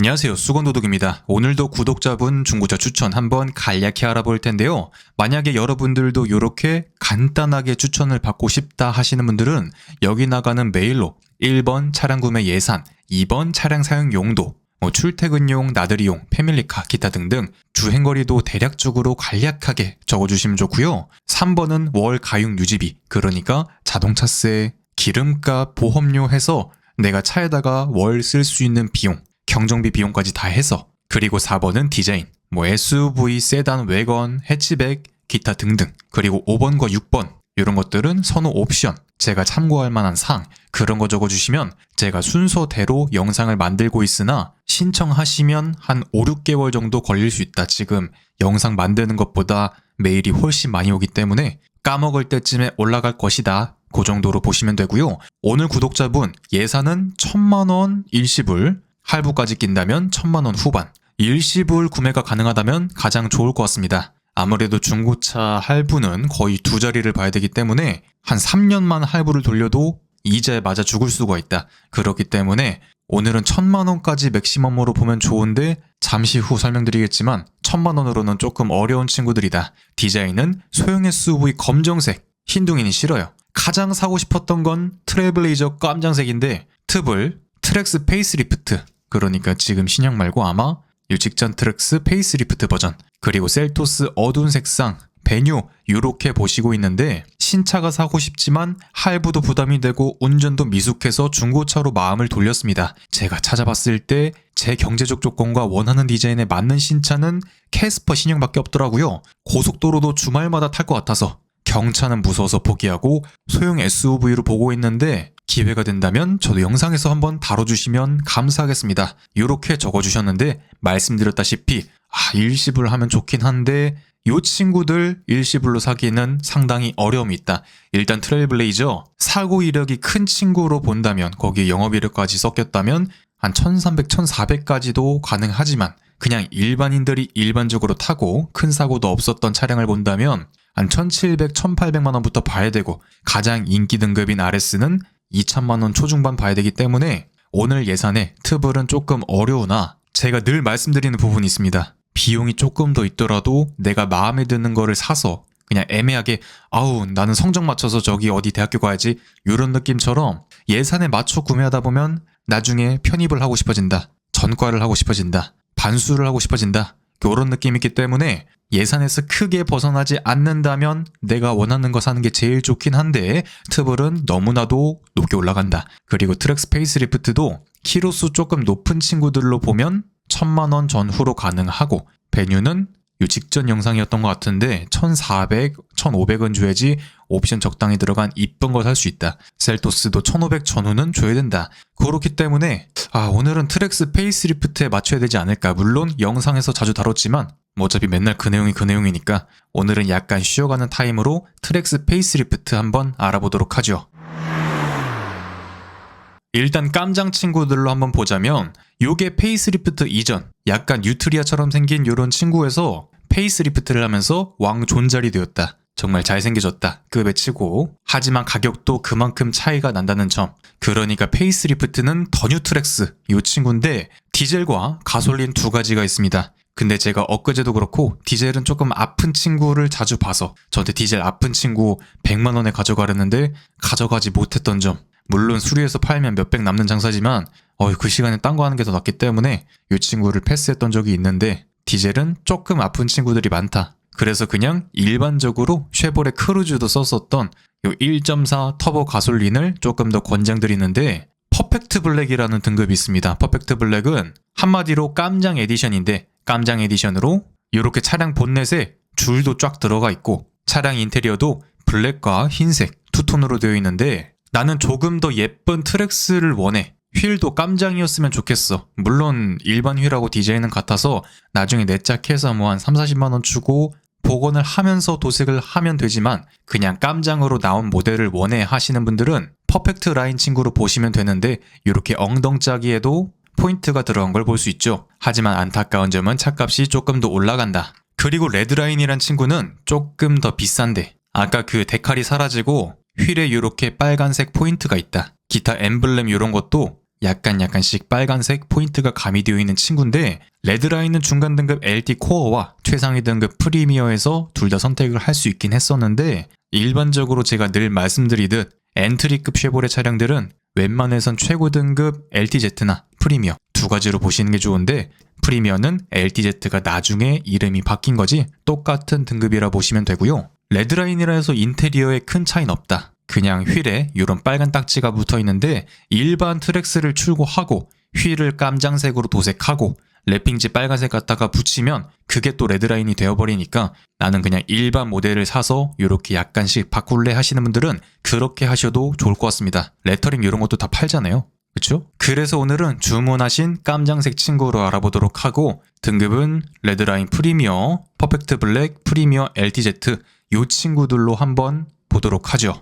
안녕하세요. 수건도둑입니다. 오늘도 구독자분 중고차 추천 한번 간략히 알아볼 텐데요. 만약에 여러분들도 이렇게 간단하게 추천을 받고 싶다 하시는 분들은 여기 나가는 메일로 1번 차량 구매 예산, 2번 차량 사용 용도, 출퇴근용, 나들이용, 패밀리카, 기타 등등 주행거리도 대략적으로 간략하게 적어주시면 좋고요. 3번은 월 가용 유지비, 그러니까 자동차세, 기름값, 보험료 해서 내가 차에다가 월 쓸 수 있는 비용, 경정비 비용까지 다 해서. 그리고 4번은 디자인, SUV, 세단, 외건, 해치백, 기타 등등. 그리고 5번과 6번 이런 것들은 선호 옵션, 제가 참고할 만한 사항, 그런 거 적어주시면 제가 순서대로 영상을 만들고 있으나 신청하시면 한 5, 6개월 정도 걸릴 수 있다. 지금 영상 만드는 것보다 메일이 훨씬 많이 오기 때문에 까먹을 때쯤에 올라갈 것이다. 그 정도로 보시면 되고요. 오늘 구독자분 예산은 1000만원 일시불, 할부까지 낀다면 1000만원 후반, 일시불 구매가 가능하다면 가장 좋을 것 같습니다. 아무래도 중고차 할부는 거의 두 자리를 봐야 되기 때문에 한 3년만 할부를 돌려도 이자에 맞아 죽을 수가 있다. 그렇기 때문에 오늘은 1000만원까지 맥시멈으로 보면 좋은데 잠시 후 설명드리겠지만 1000만원으로는 조금 어려운 친구들이다. 디자인은 소형 SUV 검정색, 흰둥이는 싫어요. 가장 사고 싶었던 건 트레일블레이저 깜장색인데 트블, 트랙스 페이스리프트, 그러니까 지금 신형 말고 아마 이 직전 트랙스 페이스리프트 버전, 그리고 셀토스 어두운 색상, 베뉴 이렇게 보시고 있는데 신차가 사고 싶지만 할부도 부담이 되고 운전도 미숙해서 중고차로 마음을 돌렸습니다. 제가 찾아봤을 때 제 경제적 조건과 원하는 디자인에 맞는 신차는 캐스퍼 신형밖에 없더라고요. 고속도로도 주말마다 탈 것 같아서 경차는 무서워서 포기하고 소형 SUV로 보고 있는데 기회가 된다면 저도 영상에서 한번 다뤄주시면 감사하겠습니다. 이렇게 적어주셨는데 말씀드렸다시피 일시불 하면 좋긴 한데 이 친구들 일시불로 사기에는 상당히 어려움이 있다. 일단 트레일블레이저 사고 이력이 큰 친구로 본다면 거기에 영업이력까지 섞였다면 한 1300, 1400까지도 가능하지만 그냥 일반인들이 일반적으로 타고 큰 사고도 없었던 차량을 본다면 한 1700, 1800만원부터 봐야 되고 가장 인기 등급인 RS는 2000만원 초중반 봐야 되기 때문에 오늘 예산에 트블은 조금 어려우나 제가 늘 말씀드리는 부분이 있습니다. 비용이 조금 더 있더라도 내가 마음에 드는 거를 사서 그냥 애매하게 나는 성적 맞춰서 저기 어디 대학교 가야지 이런 느낌처럼 예산에 맞춰 구매하다 보면 나중에 편입을 하고 싶어진다, 전과를 하고 싶어진다, 반수를 하고 싶어진다, 그런 느낌이 있기 때문에 예산에서 크게 벗어나지 않는다면 내가 원하는 거 사는 게 제일 좋긴 한데 트블은 너무나도 높게 올라간다. 그리고 트랙스 페이스리프트도 키로수 조금 높은 친구들로 보면 1000만원 전후로 가능하고 베뉴는 이 직전 영상이었던 것 같은데 1400, 1500은 줘야지 옵션 적당히 들어간 이쁜 걸 살 수 있다. 셀토스도 1500 전후는 줘야 된다. 그렇기 때문에 오늘은 트랙스 페이스리프트에 맞춰야 되지 않을까. 물론 영상에서 자주 다뤘지만 어차피 맨날 그 내용이니까 오늘은 약간 쉬어가는 타임으로 트랙스 페이스리프트 한번 알아보도록 하죠. 일단 깜장 친구들로 한번 보자면 요게 페이스리프트 이전, 약간 뉴트리아처럼 생긴 요런 친구에서 페이스리프트를 하면서 왕존잘이 되었다. 정말 잘생겨졌다 급에 치고, 하지만 가격도 그만큼 차이가 난다는 점. 그러니까 페이스리프트는 더 뉴트랙스 요 친구인데 디젤과 가솔린 두 가지가 있습니다. 근데 제가 엊그제도 그렇고 디젤은 조금 아픈 친구를 자주 봐서 저한테 디젤 아픈 친구 100만원에 가져가려는데 가져가지 못했던 점. 물론 수리해서 팔면 몇백 남는 장사지만 그 시간에 딴 거 하는 게 더 낫기 때문에 이 친구를 패스했던 적이 있는데 디젤은 조금 아픈 친구들이 많다. 그래서 그냥 일반적으로 쉐보레 크루즈도 썼었던 이 1.4 터보 가솔린을 조금 더 권장드리는데 퍼펙트 블랙이라는 등급이 있습니다. 퍼펙트 블랙은 한마디로 깜장 에디션인데 깜장 에디션으로 이렇게 차량 본넷에 줄도 쫙 들어가 있고 차량 인테리어도 블랙과 흰색 투톤으로 되어 있는데 나는 조금 더 예쁜 트랙스를 원해. 휠도 깜장이었으면 좋겠어. 물론 일반 휠하고 디자인은 같아서 나중에 내짝해서 한 3, 40만원 주고 복원을 하면서 도색을 하면 되지만 그냥 깜장으로 나온 모델을 원해 하시는 분들은 퍼펙트 라인 친구로 보시면 되는데 이렇게 엉덩짜기에도 포인트가 들어간 걸 볼 수 있죠. 하지만 안타까운 점은 차값이 조금 더 올라간다. 그리고 레드라인이란 친구는 조금 더 비싼데 아까 그 데칼이 사라지고 휠에 이렇게 빨간색 포인트가 있다. 기타 엠블렘 이런 것도 약간씩 빨간색 포인트가 가미되어 있는 친구인데 레드라인은 중간 등급 LT 코어와 최상위 등급 프리미어에서 둘 다 선택을 할 수 있긴 했었는데 일반적으로 제가 늘 말씀드리듯 엔트리급 쉐보레 차량들은 웬만해선 최고 등급 LTZ나 프리미어 두 가지로 보시는 게 좋은데 프리미어는 LTZ가 나중에 이름이 바뀐 거지 똑같은 등급이라 보시면 되고요. 레드라인이라 해서 인테리어에 큰 차이는 없다. 그냥 휠에 이런 빨간 딱지가 붙어 있는데 일반 트랙스를 출고하고 휠을 깜장색으로 도색하고 랩핑지 빨간색 갖다가 붙이면 그게 또 레드라인이 되어버리니까 나는 그냥 일반 모델을 사서 이렇게 약간씩 바꿀래 하시는 분들은 그렇게 하셔도 좋을 것 같습니다. 레터링 이런 것도 다 팔잖아요. 그쵸? 그래서 오늘은 주문하신 깜장색 친구로 알아보도록 하고 등급은 레드라인 프리미어, 퍼펙트 블랙, 프리미어 LTZ 이 친구들로 한번 보도록 하죠.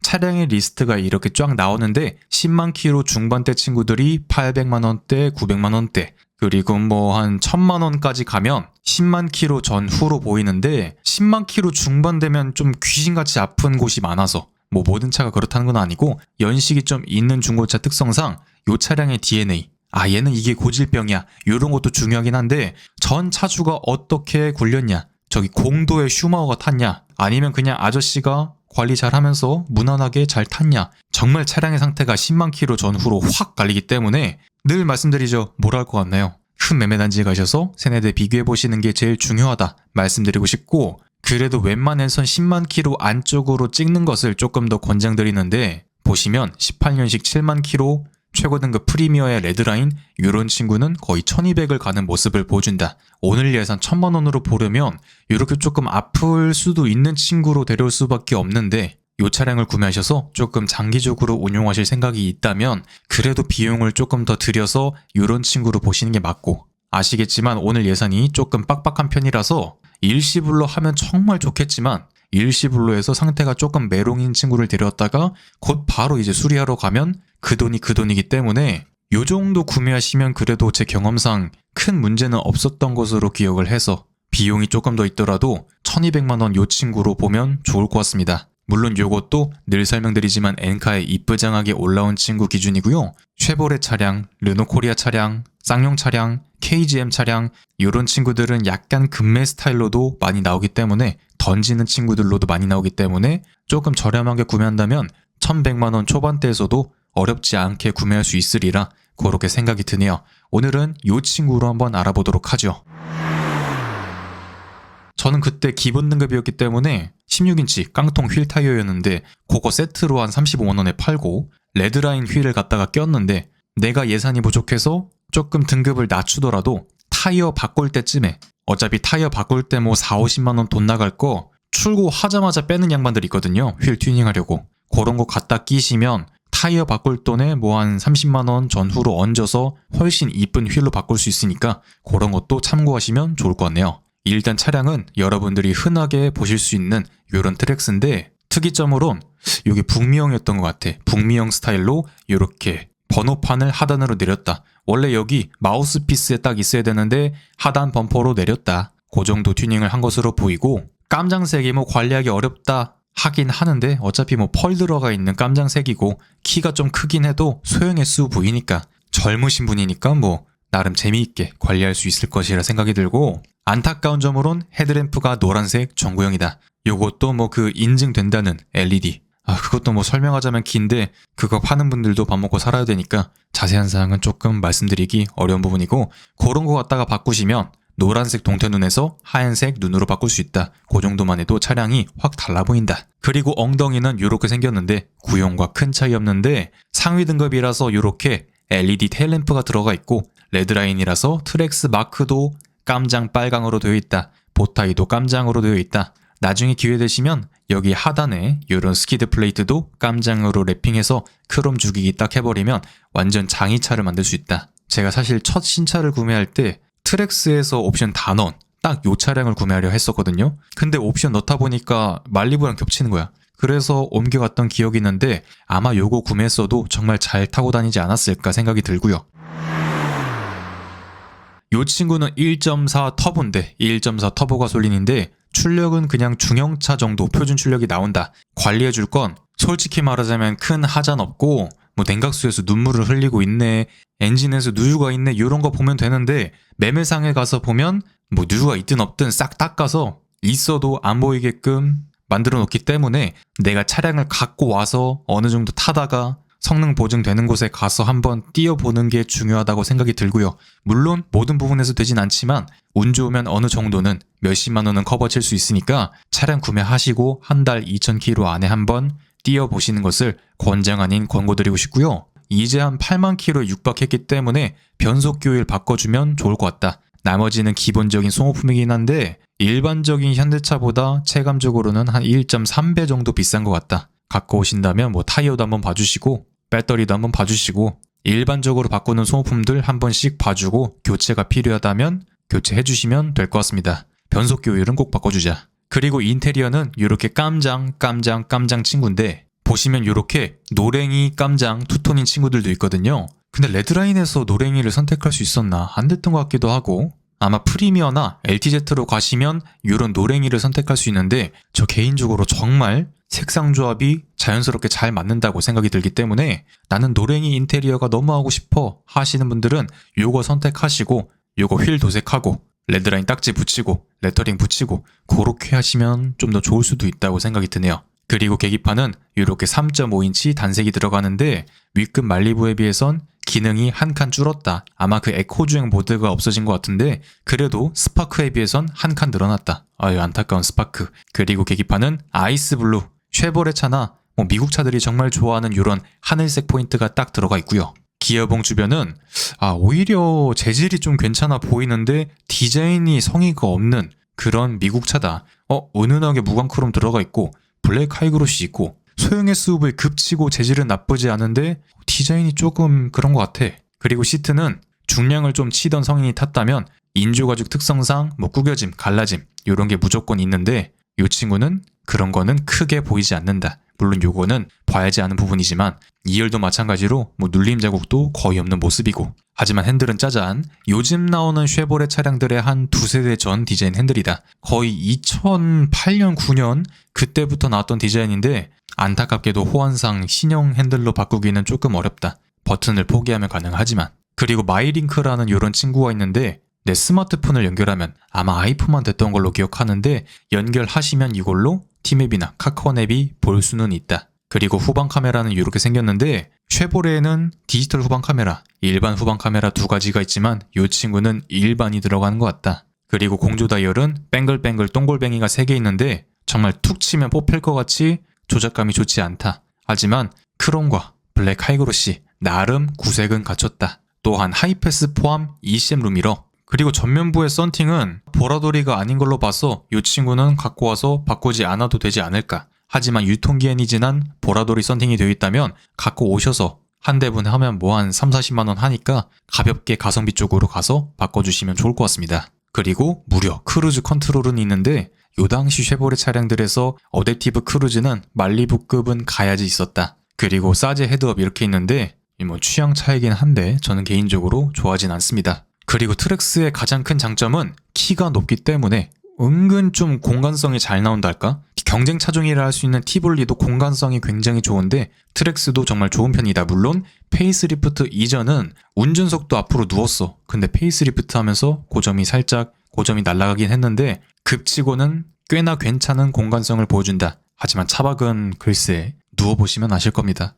차량의 리스트가 이렇게 쫙 나오는데 10만 킬로 중반대 친구들이 800만 원대, 900만 원대 그리고 뭐 한 1000만 원까지 가면 10만 킬로 전후로 보이는데 10만 킬로 중반되면 좀 귀신같이 아픈 곳이 많아서 뭐 모든 차가 그렇다는 건 아니고 연식이 좀 있는 중고차 특성상 이 차량의 DNA 얘는 이게 고질병이야 이런 것도 중요하긴 한데 전 차주가 어떻게 굴렸냐 저기 공도에 슈마우가 탔냐 아니면 그냥 아저씨가 관리 잘 하면서 무난하게 잘 탔냐 정말 차량의 상태가 10만 킬로 전후로 확 갈리기 때문에 늘 말씀드리죠. 뭐라 할 것 같나요? 큰 매매단지에 가셔서 세네대 비교해보시는 게 제일 중요하다 말씀드리고 싶고 그래도 웬만해선 10만 킬로 안쪽으로 찍는 것을 조금 더 권장드리는데 보시면 18년식 7만 킬로 최고 등급 프리미어의 레드라인 이런 친구는 거의 1200을 가는 모습을 보여준다. 오늘 예산 1000만 원으로 보려면 이렇게 조금 아플 수도 있는 친구로 데려올 수밖에 없는데 이 차량을 구매하셔서 조금 장기적으로 운용하실 생각이 있다면 그래도 비용을 조금 더 들여서 이런 친구로 보시는 게 맞고 아시겠지만 오늘 예산이 조금 빡빡한 편이라서 일시불로 하면 정말 좋겠지만 일시불로에서 상태가 조금 메롱인 친구를 데려왔다가 곧 바로 이제 수리하러 가면 그 돈이기 때문에 요 정도 구매하시면 그래도 제 경험상 큰 문제는 없었던 것으로 기억을 해서 비용이 조금 더 있더라도 1200만 원 요 친구로 보면 좋을 것 같습니다. 물론 요것도 늘 설명드리지만 엔카에 이쁘장하게 올라온 친구 기준이고요. 쉐보레 차량, 르노코리아 차량, 쌍용 차량, KGM 차량 이런 친구들은 약간 금매 스타일로도 많이 나오기 때문에 던지는 친구들로도 많이 나오기 때문에 조금 저렴하게 구매한다면 1100만 원 초반대에서도 어렵지 않게 구매할 수 있으리라 그렇게 생각이 드네요. 오늘은 이 친구로 한번 알아보도록 하죠. 저는 그때 기본 등급이었기 때문에 16인치 깡통 휠 타이어였는데 그거 세트로 한 35만 원에 팔고 레드라인 휠을 갖다가 꼈는데 내가 예산이 부족해서 조금 등급을 낮추더라도 타이어 바꿀 때쯤에 어차피 타이어 바꿀 때 뭐 4-50만 원 돈 나갈 거 출고하자마자 빼는 양반들 있거든요. 휠 튜닝하려고. 그런 거 갖다 끼시면 타이어 바꿀 돈에 뭐 한 30만 원 전후로 얹어서 훨씬 이쁜 휠로 바꿀 수 있으니까 그런 것도 참고하시면 좋을 것 같네요. 일단 차량은 여러분들이 흔하게 보실 수 있는 이런 트랙스인데 특이점으론 이게 북미형이었던 것 같아. 북미형 스타일로 이렇게 번호판을 하단으로 내렸다. 원래 여기 마우스피스에 딱 있어야 되는데 하단 범퍼로 내렸다. 그 정도 튜닝을 한 것으로 보이고 깜장색이 뭐 관리하기 어렵다 하긴 하는데 어차피 뭐 펄 들어가 있는 깜장색이고 키가 좀 크긴 해도 소형SU 보이니까 젊으신 분이니까 뭐 나름 재미있게 관리할 수 있을 것이라 생각이 들고 안타까운 점으론 헤드램프가 노란색 전구형이다. 요것도 뭐 그 인증된다는 LED 그것도 뭐 설명하자면 긴데 그거 파는 분들도 밥 먹고 살아야 되니까 자세한 사항은 조금 말씀드리기 어려운 부분이고 그런 거 갖다가 바꾸시면 노란색 동태눈에서 하얀색 눈으로 바꿀 수 있다. 그 정도만 해도 차량이 확 달라 보인다. 그리고 엉덩이는 이렇게 생겼는데 구형과 큰 차이 없는데 상위 등급이라서 이렇게 LED 테일램프가 들어가 있고 레드라인이라서 트랙스 마크도 깜장 빨강으로 되어 있다. 보타이도 깜장으로 되어 있다. 나중에 기회 되시면 여기 하단에 이런 스키드 플레이트도 깜장으로 랩핑해서 크롬 죽이기 딱 해버리면 완전 장이차를 만들 수 있다. 제가 사실 첫 신차를 구매할 때 트랙스에서 옵션 다 넣은 딱 요 차량을 구매하려 했었거든요. 근데 옵션 넣다 보니까 말리부랑 겹치는 거야. 그래서 옮겨갔던 기억이 있는데 아마 요거 구매했어도 정말 잘 타고 다니지 않았을까 생각이 들고요. 요 친구는 1.4 터보인데 1.4 터보 가솔린인데 출력은 그냥 중형차 정도 표준 출력이 나온다. 관리해줄 건 솔직히 말하자면 큰 하자는 없고 뭐 냉각수에서 눈물을 흘리고 있네, 엔진에서 누유가 있네 이런 거 보면 되는데 매매상에 가서 보면 뭐 누유가 있든 없든 싹 닦아서 있어도 안 보이게끔 만들어 놓기 때문에 내가 차량을 갖고 와서 어느 정도 타다가 성능 보증되는 곳에 가서 한번 띄워보는 게 중요하다고 생각이 들고요. 물론 모든 부분에서 되진 않지만 운 좋으면 어느 정도는 몇십만 원은 커버칠 수 있으니까 차량 구매하시고 한 달 2,000km 안에 한번 띄워보시는 것을 권장 아닌 권고드리고 싶고요. 이제 한 8만 km에 육박했기 때문에 변속기오일 바꿔주면 좋을 것 같다. 나머지는 기본적인 소모품이긴 한데 일반적인 현대차보다 체감적으로는 한 1.3배 정도 비싼 것 같다. 갖고 오신다면 뭐 타이어도 한번 봐주시고 배터리도 한번 봐주시고 일반적으로 바꾸는 소모품들 한 번씩 봐주고 교체가 필요하다면 교체해주시면 될 것 같습니다. 변속기 오일은 꼭 바꿔주자. 그리고 인테리어는 이렇게 깜장 친구인데 보시면 이렇게 노랭이 깜장 투톤인 친구들도 있거든요. 근데 레드라인에서 노랭이를 선택할 수 있었나? 안 됐던 것 같기도 하고 아마 프리미어나 LTZ로 가시면 이런 노랭이를 선택할 수 있는데 저 개인적으로 정말 색상 조합이 자연스럽게 잘 맞는다고 생각이 들기 때문에 나는 노랭이 인테리어가 너무 하고 싶어 하시는 분들은 요거 선택하시고 요거 휠 도색하고 레드라인 딱지 붙이고 레터링 붙이고 그렇게 하시면 좀 더 좋을 수도 있다고 생각이 드네요. 그리고 계기판은 이렇게 3.5인치 단색이 들어가는데 윗급 말리부에 비해선 기능이 한 칸 줄었다. 아마 그 에코주행 모드가 없어진 것 같은데 그래도 스파크에 비해선 한 칸 늘어났다. 아유 안타까운 스파크. 그리고 계기판은 아이스블루, 쉐보레 차나 뭐 미국 차들이 정말 좋아하는 이런 하늘색 포인트가 딱 들어가 있고요. 기어봉 주변은 오히려 재질이 좀 괜찮아 보이는데 디자인이 성의가 없는 그런 미국 차다. 은은하게 무광크롬 들어가 있고 블랙 하이그로시 있고 소형 SUV 급치고 재질은 나쁘지 않은데 디자인이 조금 그런 것 같아. 그리고 시트는 중량을 좀 치던 성인이 탔다면 인조가죽 특성상 뭐 구겨짐, 갈라짐 이런 게 무조건 있는데 이 친구는 그런 거는 크게 보이지 않는다. 물론 요거는 봐야지 하는 부분이지만 2열도 마찬가지로 뭐 눌림 자국도 거의 없는 모습이고 하지만 핸들은 짜잔. 요즘 나오는 쉐보레 차량들의 한 두세 대 전 디자인 핸들이다. 거의 2008년, 9년 그때부터 나왔던 디자인인데 안타깝게도 호환상 신형 핸들로 바꾸기는 조금 어렵다. 버튼을 포기하면 가능하지만. 그리고 마이링크라는 이런 친구가 있는데 내 스마트폰을 연결하면 아마 아이폰만 됐던 걸로 기억하는데 연결하시면 이걸로 티맵이나 카카오맵이 볼 수는 있다. 그리고 후방 카메라는 이렇게 생겼는데 쉐보레에는 디지털 후방 카메라, 일반 후방 카메라 두 가지가 있지만 이 친구는 일반이 들어가는 것 같다. 그리고 공조 다이얼은 뱅글뱅글 동글뱅이가 3개 있는데 정말 툭 치면 뽑힐 것 같이 조작감이 좋지 않다. 하지만 크롬과 블랙 하이그로시 나름 구색은 갖췄다. 또한 하이패스 포함 ECM 룸미러 그리고 전면부의 썬팅은 보라돌이가 아닌 걸로 봐서 이 친구는 갖고 와서 바꾸지 않아도 되지 않을까. 하지만 유통기한이 지난 보라돌이 썬팅이 되어 있다면 갖고 오셔서 한 대분 하면 뭐 한 3-40만 원 하니까 가볍게 가성비 쪽으로 가서 바꿔주시면 좋을 것 같습니다. 그리고 무려 크루즈 컨트롤은 있는데 요 당시 쉐보레 차량들에서 어댑티브 크루즈는 말리부급은 가야지 있었다. 그리고 사제 헤드업 이렇게 있는데 뭐 취향 차이긴 한데 저는 개인적으로 좋아하진 않습니다. 그리고 트랙스의 가장 큰 장점은 키가 높기 때문에 은근 좀 공간성이 잘 나온다 할까? 경쟁 차종이라 할 수 있는 티볼리도 공간성이 굉장히 좋은데 트랙스도 정말 좋은 편이다. 물론 페이스리프트 이전은 운전석도 앞으로 누웠어. 근데 페이스리프트 하면서 고점이 날아가긴 했는데 급치고는 꽤나 괜찮은 공간성을 보여준다. 하지만 차박은 글쎄 누워보시면 아실 겁니다.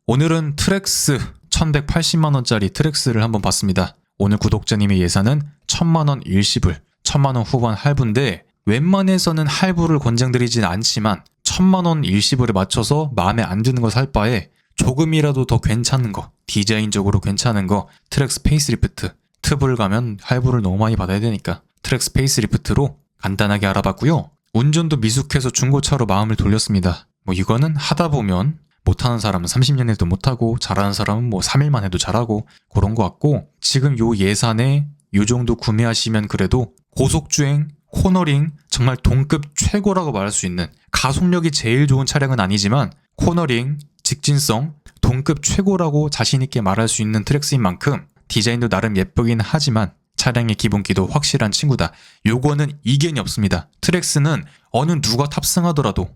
오늘은 트랙스 1180만원짜리 트랙스를 한번 봤습니다. 오늘 구독자님의 예산은 1000만원 일시불, 1000만원 후반 할부인데 웬만해서는 할부를 권장드리진 않지만 1000만원 일시불에 맞춰서 마음에 안 드는 거 살 바에 조금이라도 더 괜찮은 거, 디자인적으로 괜찮은 거 트랙스 페이스리프트, 트블 가면 할부를 너무 많이 받아야 되니까 트랙스 페이스리프트로 간단하게 알아봤고요. 운전도 미숙해서 중고차로 마음을 돌렸습니다. 뭐 이거는 하다 보면 못하는 사람은 30년 해도 못하고 잘하는 사람은 뭐 3일만 해도 잘하고 그런 것 같고 지금 요 예산에 요 정도 구매하시면 그래도 고속주행, 코너링 정말 동급 최고라고 말할 수 있는 가속력이 제일 좋은 차량은 아니지만 코너링, 직진성 동급 최고라고 자신있게 말할 수 있는 트랙스인 만큼 디자인도 나름 예쁘긴 하지만 차량의 기본기도 확실한 친구다. 요거는 이견이 없습니다. 트랙스는 어느 누가 탑승하더라도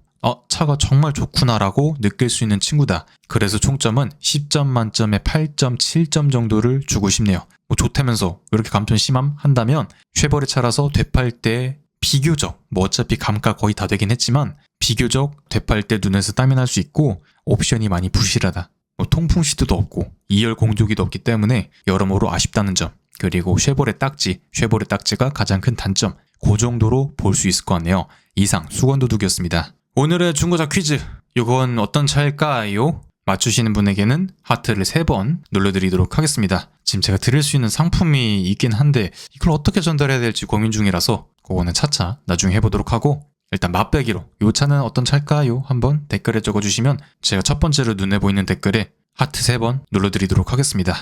차가 정말 좋구나라고 느낄 수 있는 친구다. 그래서 총점은 10점 만점에 8.7점 정도를 주고 싶네요. 뭐 좋다면서 왜 이렇게 감점 심함? 한다면 쉐보레 차라서 되팔 때 비교적, 뭐 어차피 감가 거의 다 되긴 했지만 비교적 되팔 때 눈에서 땀이 날 수 있고 옵션이 많이 부실하다. 뭐 통풍 시트도 없고 2열 공조기도 없기 때문에 여러모로 아쉽다는 점. 그리고 쉐보레 딱지가 가장 큰 단점. 그 정도로 볼 수 있을 것 같네요. 이상 수건도둑이었습니다. 오늘의 중고차 퀴즈. 이건 어떤 차일까요? 맞추시는 분에게는 하트를 3번 눌러드리도록 하겠습니다. 지금 제가 드릴 수 있는 상품이 있긴 한데 이걸 어떻게 전달해야 될지 고민 중이라서 그거는 차차 나중에 해보도록 하고, 일단 맛배기로 이 차는 어떤 차일까요? 한번 댓글에 적어주시면 제가 첫 번째로 눈에 보이는 댓글에 하트 3번 눌러드리도록 하겠습니다.